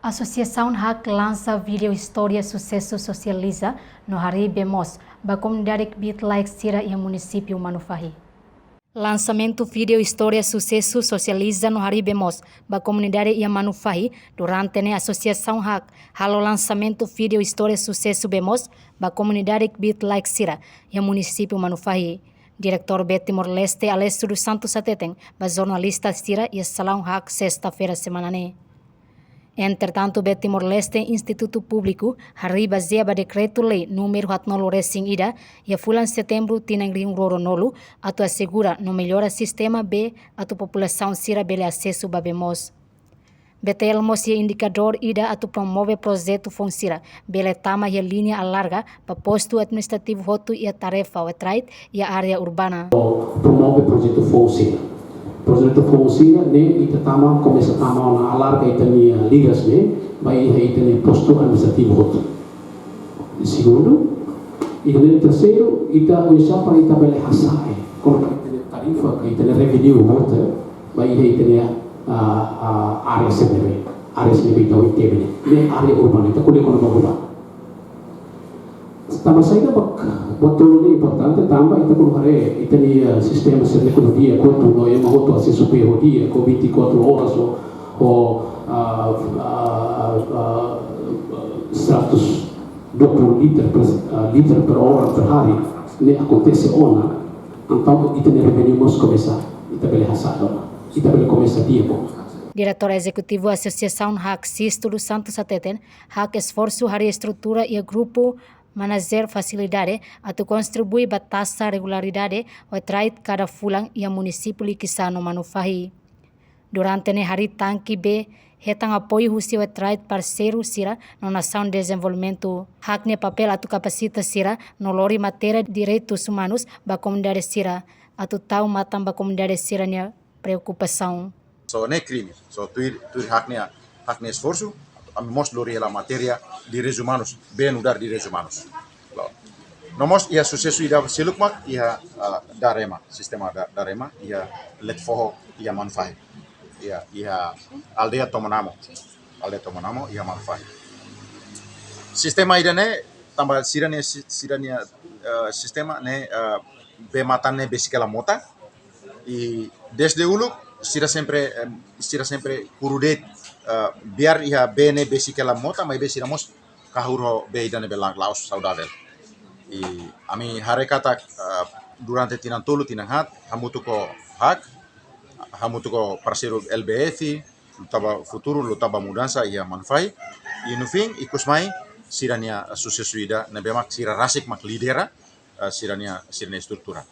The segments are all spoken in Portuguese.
Associação HAC lança vídeo História Sucesso Socializa no Hari Bemos, da comunidade Bit Like Sira e município Manufahi. Lançamento vídeo História Sucesso Socializa no Hari Bemos, da comunidade e Manufahi, durante a Associação HAC. Halo lançamento vídeo História Sucesso Bemos, da comunidade Bit Like Sira e município Manufahi. Diretor B Timor-Leste Alessio dos Santos Sateten, da jornalista Sira e Salão HAC sexta-feira semanane. Entretanto, B Timor-Leste Instituto Público hari baseado decreto-lei número 49 Racing Ida e a fulan setembro tinang ring roronolo atau assegura no melhora sistema B atau população sira bele acesso babemos. BTLMOS e indicador Ida atau promove projeto Fonsira bele tama e a linha a larga para posto administrativo roto e a tarefa o trait e a área urbana. Promove projeto Fonsira. Projeto Fonsira ne ita tama começa tama na alarga ita ni ligas ne vai ita ni posto administrativo roto. Segundo, ita ni terceiro ita usa para ita bele hasae como ita ni tarifa ita ni revenue roto vai ita ni área CDB, área CDB ita itebene ne área urbana ita kuliah kono urbana. Tambah saja betul ini importante tambah ita kuno hare ita ni sistema serve kuno dia quanto no ema hoto acesso per dia com 24 horas ou 120 liter per hora per hari ne acontece ona então ita ni revenue mos começar ita bele hasado ita bele começar dia bom. Diretor Executivo Associação HAC Sisto dos Santos Sateten, HAC esforço hari estrutura e grupo manager facilidade atau contribui batasa regularidade o trait cada fulang e a município Likisano Manufahi. Durante ne hari tanki B, hetang apoio husi o trait parceiro sira no nação de desenvolvimento. HAC ne papel atau kapasita sira no lori matéria direitos humanos ba comunidade sira atau tau matam ba comunidade sira ne preocupação. So ne crime, so tu HAC ne esforço mos lori la materia direitos humanos bem udar direitos humanos. Nomos ia sucesso ida selukmak ia darema sistema darema ia letfoho ia Manufahi ia aldeia tomonamo ia Manufahi. Sistema ida ne tambah sirania sistema ne be matane besikela mota e desde uluk sira sempre kurudet biar ia bene besikela mota mai besiramos kahuro beidane belang laos saudável. E ami harekata durante tinang tolu tinang hat hamutuko HAC hamutuko parceiro LBF lutaba futuro lutaba mudança ia Manufahi e no fim ikusmai sirania sucesuida na bemak sira rasik mak lidera sirania estrutura.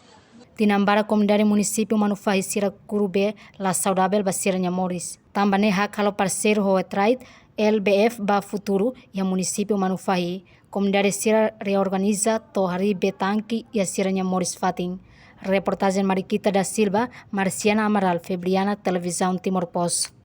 Tinambara comunidade município Manufahi sira curube la saudável basiranya Moris. Tambane HAC halo parceiro ho trait LBF ba futuro e a município Manufahi. Comunidade sira reorganiza to hari betanki e a siranya Moris Fatin. Reportagem Mariquita da Silva, Marciana Amaral, Febriana, Televisão Timor Post.